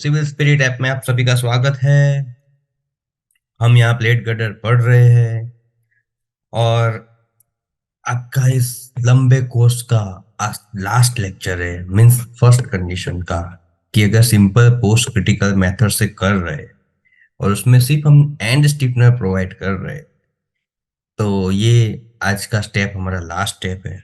Civil spirit app में आप सभी का स्वागत है। हम यहाँ प्लेट गटर पढ़ रहे हैं और आपका इस लंबे कोर्स का लास्ट लेक्चर है, मींस फर्स्ट कंडीशन का, कि अगर सिंपल पोस्ट क्रिटिकल मेथड से कर रहे हैं और उसमें सिर्फ हम एंड स्टीफनर प्रोवाइड कर रहे हैं, तो ये आज का स्टेप हमारा लास्ट स्टेप है।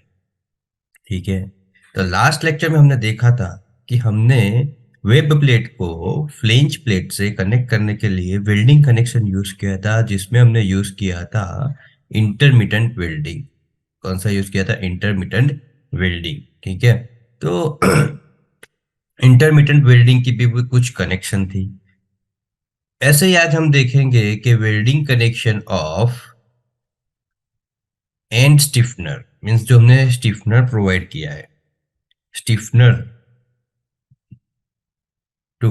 ठीक है। तो लास्ट लेक्चर में हमने देखा था कि हमने वेब प्लेट को फ्लेंज प्लेट से कनेक्ट करने के लिए वेल्डिंग कनेक्शन यूज किया था, जिसमें हमने यूज किया था इंटरमिटेंट वेल्डिंग। कौन सा यूज किया था? Intermittent welding. ठीक है। तो इंटरमिटेंट वेल्डिंग की भी कुछ कनेक्शन थी। ऐसे ही आज हम देखेंगे कि welding connection of and stiffener, means जो हमने स्टिफनर प्रोवाइड किया है, स्टिफनर टू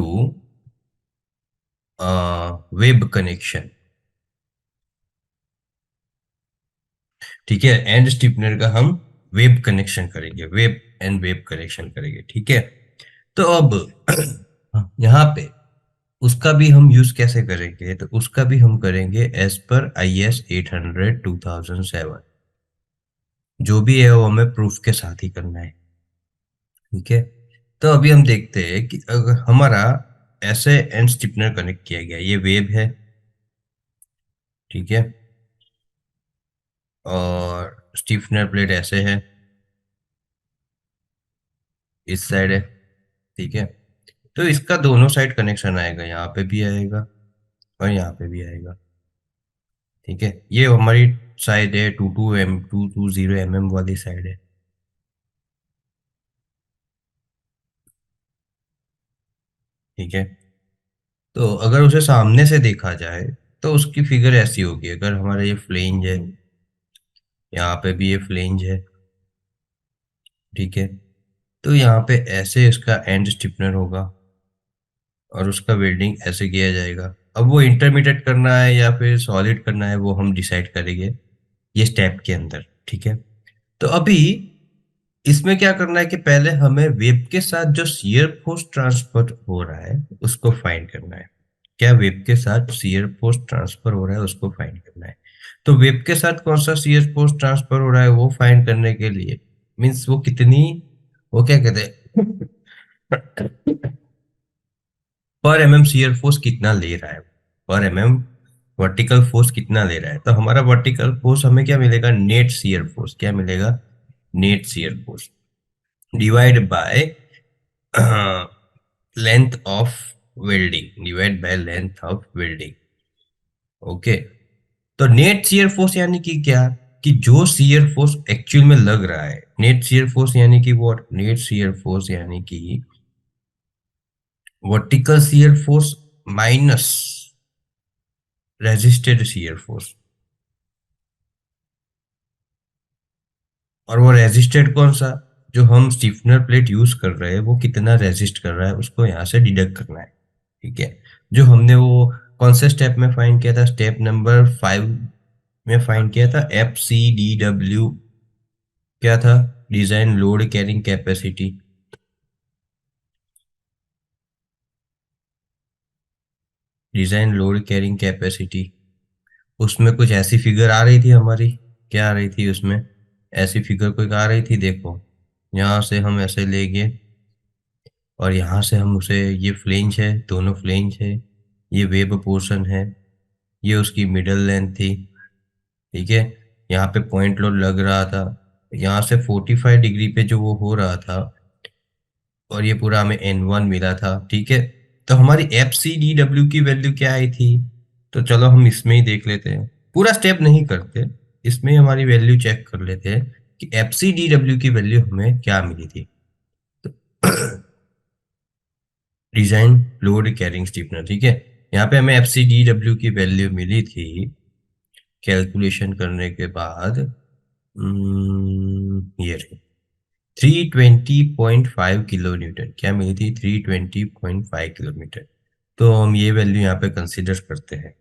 वेब कनेक्शन। ठीक है। एंड स्टीपनर का हम वेब कनेक्शन करेंगे, वेब एंड वेब कनेक्शन करेंगे। ठीक है। तो अब यहाँ पे उसका भी हम यूज कैसे करेंगे? तो उसका भी हम करेंगे एज पर IS 800 2007। जो भी है वो हमें प्रूफ के साथ ही करना है। ठीक है। तो अभी हम देखते हैं कि अगर हमारा ऐसे एंड स्टिपनर कनेक्ट किया गया, ये वेब है। ठीक है। और स्टिफनर प्लेट ऐसे है, इस साइड है। ठीक है। तो इसका दोनों साइड कनेक्शन आएगा, यहाँ पे भी आएगा और यहाँ पे भी आएगा। ठीक है। ये हमारी साइड है 220 mm वाली साइड है। ठीक है। तो अगर उसे सामने से देखा जाए तो उसकी फिगर ऐसी होगी। अगर हमारा ये फ्लेंज है, यहाँ पे भी ये फ्लेंज है। ठीक है। तो यहाँ पे ऐसे इसका एंड स्टिफनर होगा और उसका वेल्डिंग ऐसे किया जाएगा। अब वो इंटरमीडिएट करना है या फिर सॉलिड करना है, वो हम डिसाइड करेंगे ये स्टेप के अंदर। ठीक है। तो अभी इसमें क्या करना है कि पहले हमें वेब के साथ जो शियर फोर्स ट्रांसफर हो रहा है उसको फाइंड करना है। क्या वेब के साथ शियर फोर्स ट्रांसफर हो रहा है, उसको फाइंड करना है। तो वेब के साथ कौन सा शियर फोर्स ट्रांसफर हो रहा है वो फाइंड करने के लिए, मीन्स वो कितनी, वो क्या कहते हैं, पर शियर फोर्स कितना ले रहा है, पर वर्टिकल फोर्स कितना ले रहा है। तो हमारा वर्टिकल फोर्स हमें क्या मिलेगा? Net shear force. क्या मिलेगा? Net shear force divide by length of welding, divide by length of welding. Okay. तो नेट शियर फोर्स यानी कि क्या? कि जो शियर फोर्स एक्चुअल में लग रहा है, नेट शियर फोर्स यानी कि व्हाट? नेट शियर फोर्स यानी कि vertical shear force minus resisted shear force. और वो रेजिस्टेड कौन सा? जो हम स्टिफनर प्लेट यूज कर रहे हैं वो कितना रेजिस्ट कर रहा है, उसको यहाँ से डिडक्ट करना है। ठीक है। जो हमने वो कौन से स्टेप में फाइंड किया था? स्टेप नंबर 5 में फाइंड किया था। FCDW क्या था? Design load carrying capacity. Design load carrying capacity. उसमें कुछ ऐसी फिगर आ रही थी हमारी। क्या आ रही थी उसमें? ऐसी फिगर कोई आ रही थी, देखो। यहाँ से हम ऐसे लेंगे और यहाँ से हम उसे, ये फ्लेंज है, दोनों फ्लेंज है, ये वेब पोर्शन है, ये उसकी मिडल लेंथ थी। ठीक है। यहाँ पे पॉइंट लोड लग रहा था, यहाँ से 45 डिग्री पे जो वो हो रहा था, और ये पूरा हमें N1 मिला था। ठीक है। तो हमारी FCDW की वैल्यू क्या आई थी? तो चलो हम इसमें ही देख लेते हैं, पूरा स्टेप नहीं करते, इसमें ही हमारी वैल्यू चेक कर लेते हैं कि FCDW की वैल्यू हमें क्या मिली थी। Design load carrying stiffener. ठीक है। यहाँ पे हमें FCDW की वैल्यू मिली थी कैलकुलेशन करने के बाद, ये 320.5 किलो न्यूटन। क्या मिली थी? 320.5 किलोमीटर। तो हम ये वैल्यू यहाँ पे कंसिडर करते हैं,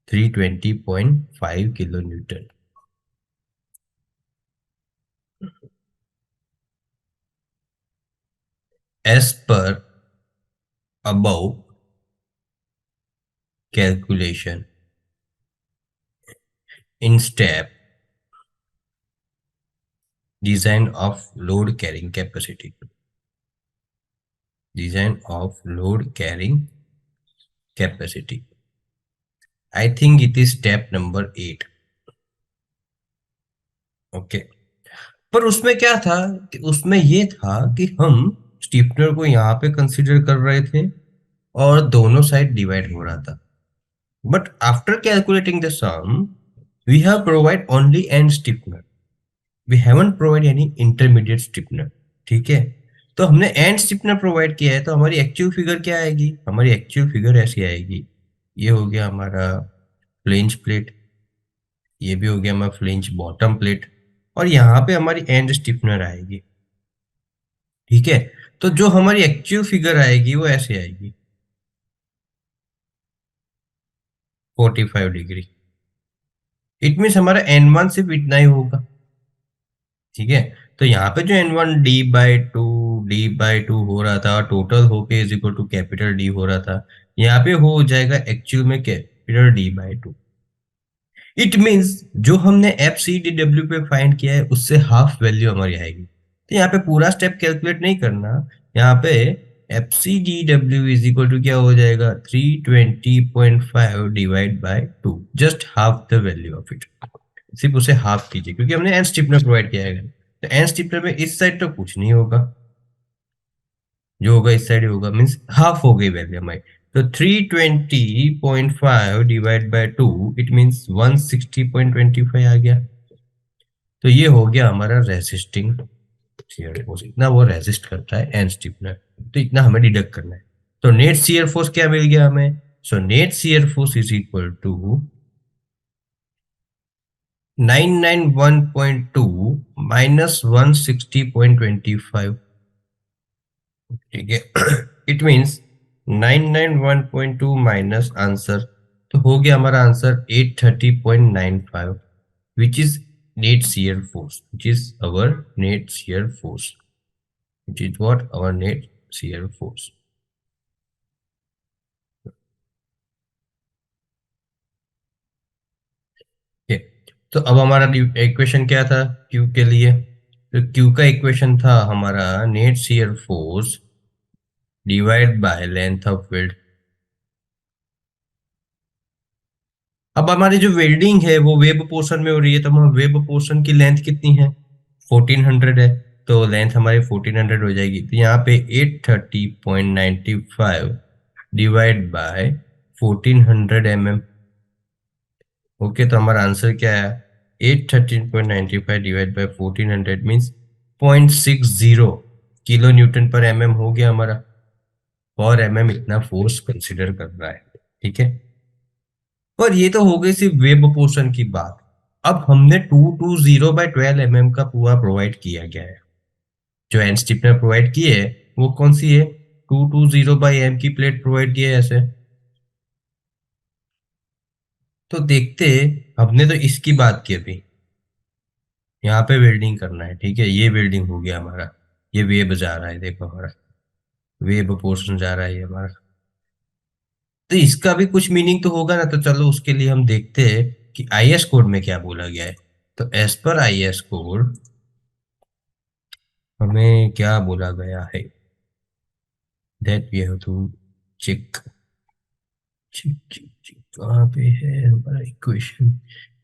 320.5 किलो न्यूटन एज पर above calculation in step design of load carrying capacity. Design of load carrying capacity. I think it is step number 8. Okay, पर उसमें क्या था कि उसमें ये था कि हम स्टीफनर को यहाँ पे कंसीडर कर रहे थे और दोनों साइड डिवाइड हो रहा था. But after calculating the sum we have provide only end stiffener. We haven't provide any intermediate stiffener. ठीक है, तो हमने एंड स्टीफनर प्रोवाइड किया है, तो हमारी एक्चुअल फिगर क्या आएगी? हमारी एक्चुअल फिगर ऐसी आएगी. ये हो गया हमारा फ्लेंज प्लेट, ये भी हो गया हमारा फ्लेंज बॉटम प्लेट, और यहाँ पे हमारी एंड स्टिफनर आएगी. ठीक है, तो जो हमारी एक्चुअल फिगर आएगी वो ऐसे आएगी 45 डिग्री. इट मीन्स हमारा N1 सिर्फ इतना ही होगा. ठीक है, तो यहाँ पे जो N1 D/2 हो रहा था, टोटल होके is equal to capital D हो रहा था, यहाँ पे हो जाएगा एक्चुअल में कैपिटल D/2. इट मीन्स जो हमने एफ सी डी डब्ल्यू पे फाइंड किया है उससे हाफ वैल्यू हमारी आएगी. तो यहाँ पे पूरा स्टेप कैलकुलेट नहीं करना. यहाँ पे F C D W is equal to क्या हो जाएगा 320.5 divide by 2, just half the value of it. सिर्फ उसे हाफ कीजिए क्योंकि हमने एन स्टिपनर प्रोवाइड किया है. तो एन स्टिपनर में इस साइड तो कुछ नहीं होगा, जो होगा इस साइड होगा, मीन्स हाफ हो गई वैल्यू हमारी. तो 320.5 डिवाइड बाय 2 इट मीन्स 160.25 आ गया. तो ये हो गया हमारा रेसिस्टिंग शियर फोर्स. इतना वो रेसिस्ट करता है एंड स्टिफनर, तो इतना हमें डिडक्ट करना है. तो नेट शियर फोर्स क्या मिल गया हमें? So net shear force is equal to 991.2 minus 160.25. ठीक है, इट मीन्स 991.2 माइनस आंसर, तो हो गया हमारा answer 830.95, which is net shear force, which is our net shear force, which is what our net shear force. तो अब हमारा equation क्या था क्यू के लिए? तो क्यू का इक्वेशन था हमारा net shear force divide by length of weld. अब हमारी जो वेल्डिंग है वो वेब पोर्शन में हो रही है, तो हम वेब पोर्शन की लेंथ कितनी है? 1400 है, तो लेंथ हमारी 1400 हो जाएगी. तो यहाँ पे 830.95 डिवाइड बाय 1400 mm. ओके, तो हमारा आंसर क्या है? 813.95 divide by 1400 means 0.60 kilo newton per mm हो गया हमारा. और mm इतना फोर्स कंसिडर कर रहा है. ठीक है, और ये तो हो गई सिर्फ वेब पोर्शन की बात. अब हमने 220/12 mm का पूरा प्रोवाइड किया गया है. जो एंड स्टिफनर प्रोवाइड की है वो कौन सी है? 220/m की प्लेट प्रोवाइड की है ऐसे. तो देखते, हमने तो इसकी बात की अभी. यहाँ पे वेल्डिंग करना है. ठीक है, ये वेल्डिंग हो गया हमारा. ये वेब जा रहा है, देखो हमारा वेब पोर्शन जा रहा है ये हमारा. तो इसका भी कुछ मीनिंग तो होगा ना. तो चलो उसके लिए हम देखते हैं कि आईएस कोड में क्या बोला गया है. तो एज पर आईएस कोड हमें क्या बोला गया है? That we have to check. Check check check कहाँ पे है हमारा इक्वेशन?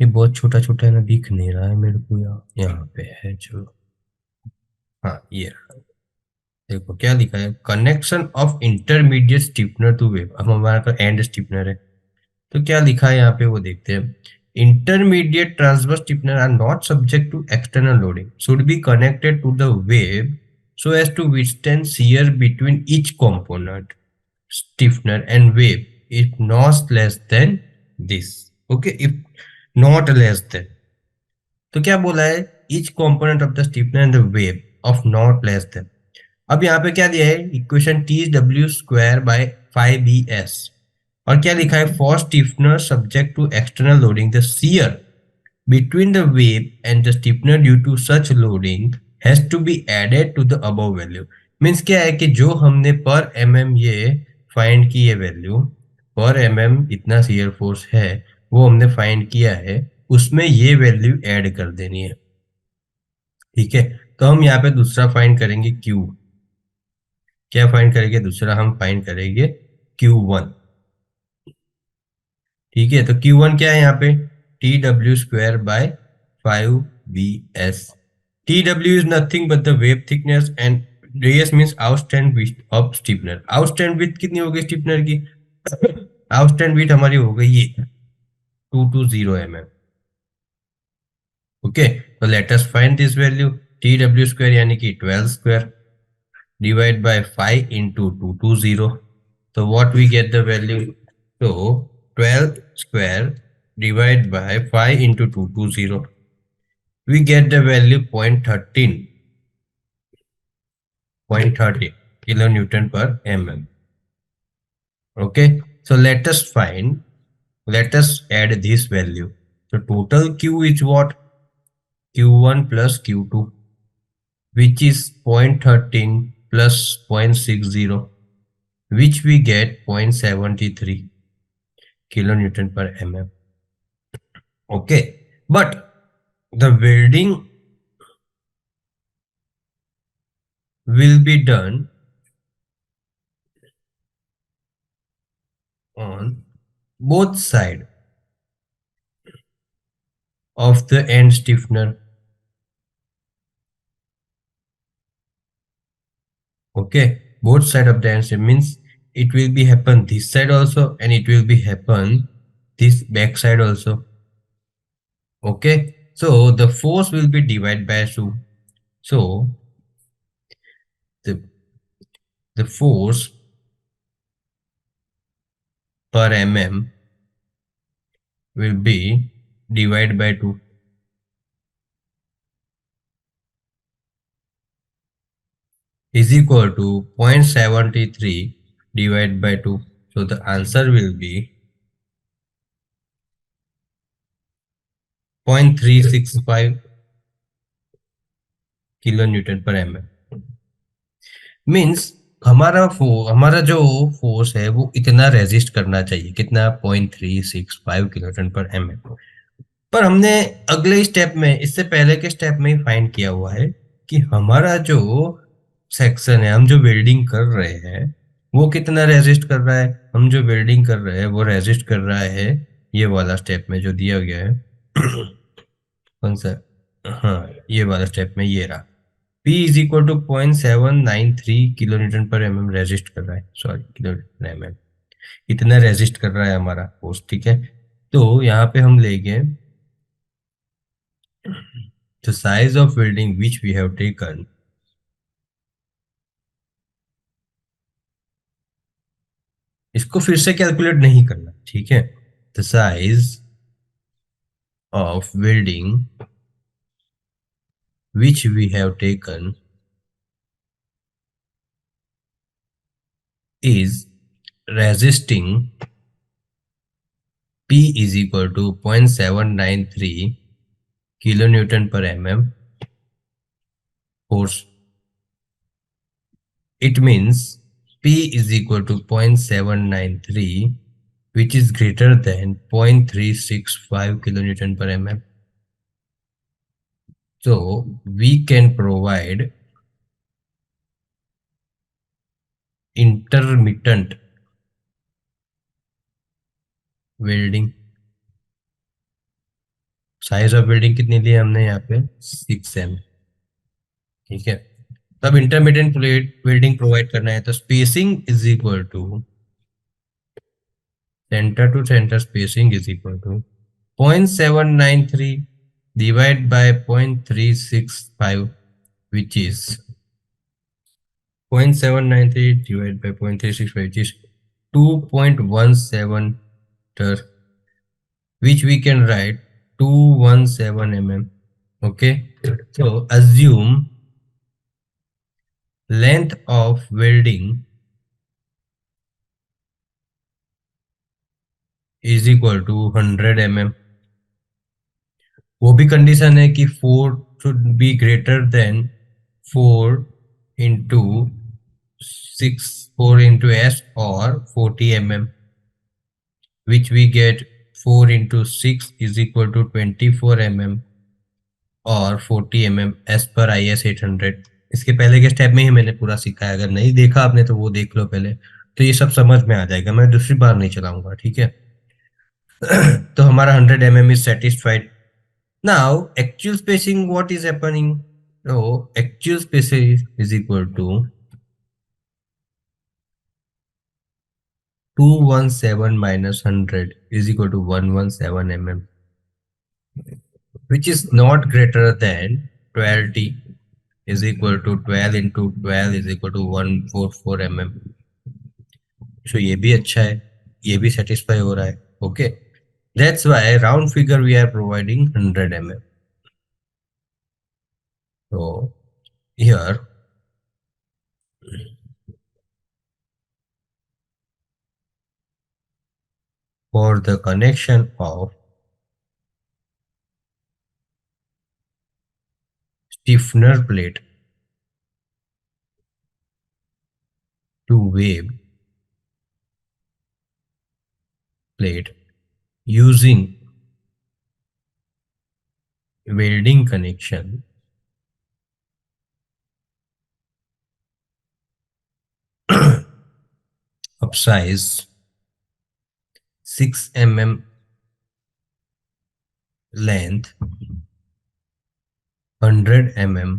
ये बहुत छोटा छोटा है ना, दिख नहीं रहा है मेरे को. यहाँ पे है. चलो, हाँ ये रहा. देखो क्या लिखा है, connection of intermediate stiffener to web. अब हमारा एंड स्टिफनर है, तो क्या लिखा है यहाँ पे वो देखते हैं. Intermediate transverse stiffener are not subject to external loading, should be connected to the web so as to withstand shear between each component, stiffener and wave if not less than this. Okay, if not less than, तो क्या बोला है? each component of the stiffener and the wave of not less than. अब यहाँ पे क्या दिया है? Equation T W square by 5bs. और क्या लिखा है? For stiffener subject to external loading the shear between the wave and the stiffener due to such loading has to be added to the above value. Means क्या है कि जो हमने पर mm ये फाइंड की ये वैल्यू पर इतना शियर फोर्स है, वो हमने फाइंड किया है, उसमें ये वैल्यू ऐड कर देनी है। ठीक है, तो हम यहाँ पे दूसरा फाइंड करेंगे क्यू। क्या फाइंड करेंगे दूसरा? हम फाइंड करेंगे Q1। ठीक है, तो Q1 क्या है यहाँ पे? TW² by 5BS। TW is nothing but the wave thickness and radius means outstand width of stiffener. Outstand width कितनी हो गई स्टीपनर की? आउटस्टैंड विड्थ हमारी हो गई ये 220 mm। ओके, तो let us find this value. TW² यानी कि 12² divide by 5 into 220। So what we get the value? So 12 square divide by 5 into 220, we get the value 0.13 kilonewton per mm. Okay, so let us add this value. So total Q is what? Q1 plus Q2, which is 0.13 plus 0.60, which we get 0.73 kilonewton per mm. Okay, but the welding will be done on both sides of the end stiffener. Okay, both side of the end stiffener means it will be happen this side also and it will be happen this back side also. Okay, so the force will be divided by 2. So the the force per mm will be divided by 2 is equal to 0.73 divided by 2. So the answer will be 0.365 kilo newton पर M. Means हमारा जो force है वो इतना resist करना चाहिए, कितना? 0.365 kilo newton पर एम। पर हमने अगले स्टेप में, इससे पहले के स्टेप में ही फाइंड किया हुआ है कि हमारा जो सेक्शन है, हम जो वेल्डिंग कर रहे हैं, वो कितना रेजिस्ट कर रहा है? हम जो वेल्डिंग कर रहे हैं वो रेजिस्ट कर रहा है, ये वाला स्टेप में जो दिया गया है। कौन सा? हाँ, ये वाला स्टेप में ये रहा। P is equal to 0.793 kilo newton per mm resist कर रहा है, सॉरी किलो न्यूटन mm, इतना रेजिस्ट कर रहा है हमारा फोर्स। ठीक है, तो यहाँ पे हम लेंगे the size of welding which we have taken। इसको फिर से कैलकुलेट नहीं करना, ठीक है? the size of welding which we have taken is resisting P is equal to 0.793 kilonewton per mm force। It means P is equal to 0.793, which is greater than 0.365 kilonewton per mm. So we can provide intermittent welding। Size of welding कितनी ली हमने यहाँ पे? 6 m। ठीक है, तब intermediate welding provide करना है, तो spacing is equal to centre to centre spacing is equal to 0.793 divided by 0.365, which is 0.793 divided by 0.365, which is 2.17 meter, which we can write 217 mm. Okay, so assume length of welding is equal to 100 mm। वो भी condition है कि 4 should be greater than 4 into 6 4 into S or 40 mm, which we get 4 into 6 is equal to 24 mm और 40 mm as per I S 800। इसके पहले के step में ही मैंने पूरा सीखा है, अगर नहीं देखा आपने तो वो देख लो पहले, तो ये सब समझ में आ जाएगा, मैं दूसरी बार नहीं चलाऊंगा, ठीक है। तो हमारा 100 mm is satisfied. Now actual spacing what is happening, तो actual spacing is equal to 217 minus 100 is equal to 117 mm, which is not greater than 12t is equal to 12 into 12 is equal to 144 mm। so ये भी अच्छा है, ये भी satisfy हो रहा है, okay. That's why round figure we are providing 100 mm। so here for the connection of stiffener plate to wave plate using welding connection, of size 6 mm length, 100 mm,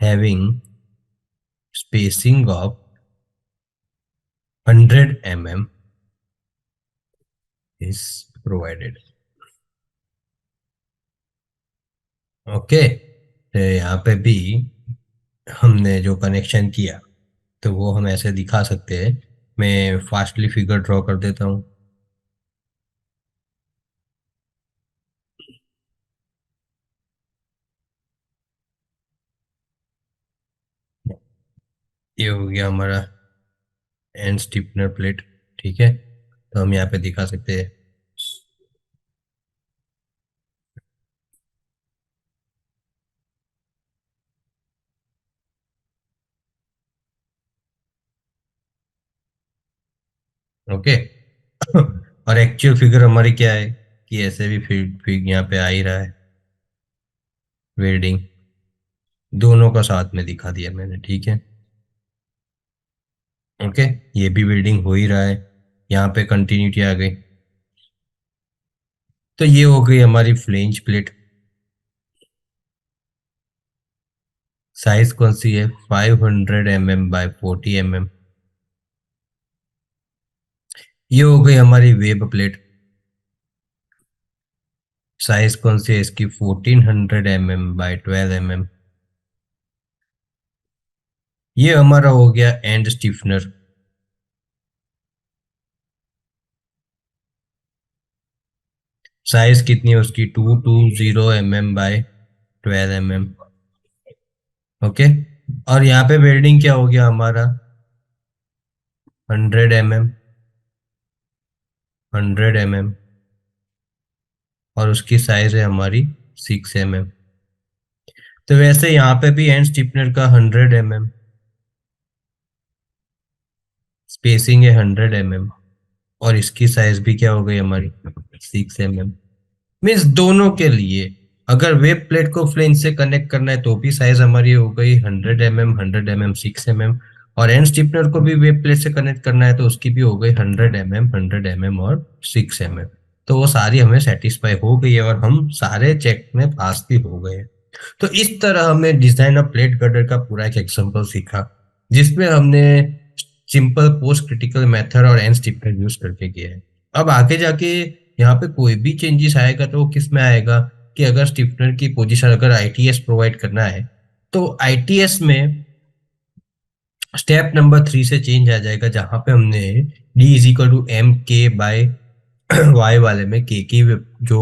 having spacing of 100 mm is provided, okay. तो यहाँ पे भी हमने जो connection किया तो वो हम ऐसे दिखा सकते हैं। मैं फास्टली फिगर ड्रॉ कर देता हूँ। ये हो गया हमारा एंड स्टिफनर प्लेट, ठीक है। तो हम यहाँ पे दिखा सकते हैं। ओके। और एक्चुअल फिगर हमारी क्या है कि ऐसे भी फिग यहाँ पे आ ही रहा है, वेल्डिंग दोनों का साथ में दिखा दिया मैंने, ठीक है। ओके, ये भी वेल्डिंग हो ही रहा है, यहाँ पे कंटिन्यूटी आ गई। तो ये हो गई हमारी फ्लेंज प्लेट। साइज कौन सी है, 500 mm बाय 40 mm। ये हो गई हमारी वेब प्लेट। साइज कौन सी है इसकी, 1400 mm बाय 12 mm। ये हमारा हो गया एंड स्टिफनर। साइज कितनी है उसकी, 220 mm बाय 12 mm, ओके। और यहाँ पे वेल्डिंग क्या हो गया हमारा, 100 mm, 100 mm, और उसकी साइज है हमारी 6 mm। तो वैसे यहाँ पे भी एंड स्टिफनर का 100 mm, स्पेसिंग है 100 mm, और इसकी साइज भी क्या हो गई हमारी 6 mm। मीन्स दोनों के लिए अगर वेब प्लेट को फ्लेंज से कनेक्ट करना है तो भी साइज हमारी हो गई 100 mm, 100 mm, 6 mm, और एंड स्टिफनर को भी वेब प्लेट से कनेक्ट करना है तो उसकी भी हो गई 100 mm, 100 mm और 6 mm। तो वो सारी हमें सेटिस्फाई हो गई है और हम सारे चेक में पास भी हो गए। तो इस तरह हमने डिजाइन ऑफ प्लेट गर्डर का पूरा एक एग्जांपल सीखा, जिसमें हमने सिंपल पोस्ट क्रिटिकल मेथड और एंड स्टिफनर यूज करके किया है। अब आगे जाके यहाँ पे कोई भी चेंजेस आएगा तो वो किस में आएगा कि अगर स्टिफनर की पोजीशन अगर आईटीएस प्रोवाइड करना है तो आईटीएस में स्टेप नंबर 3 से चेंज आ जाएगा, जहां पे हमने D is equal to M K by Y वाले में के की जो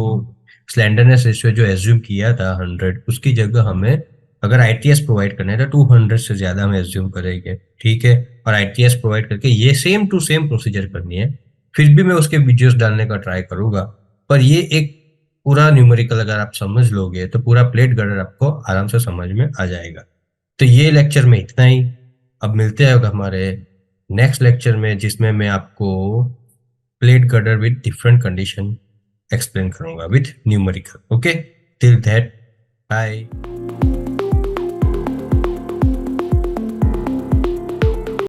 स्लेंडरनेस रेशियो जो एज्यूम किया था 100, उसकी जगह हमें अगर आईटीएस प्रोवाइड करना है तो 200 से ज्यादा हम एज्यूम करेंगे, ठीक है। और आईटीएस प्रोवाइड करके ये सेम टू सेम प्रोसीजर करनी है। फिर भी मैं उसके वीडियोस डालने का ट्राई करूंगा, पर ये एक पूरा न्यूमेरिकल अगर आप समझ लोगे तो पूरा प्लेट गर्डर आपको आराम से समझ में आ जाएगा। तो ये लेक्चर में इतना ही। अब मिलते हैं हमारे नेक्स्ट लेक्चर में, जिसमें मैं आपको plate girder with different condition explain करूंगा with numerical. Okay, till that, bye.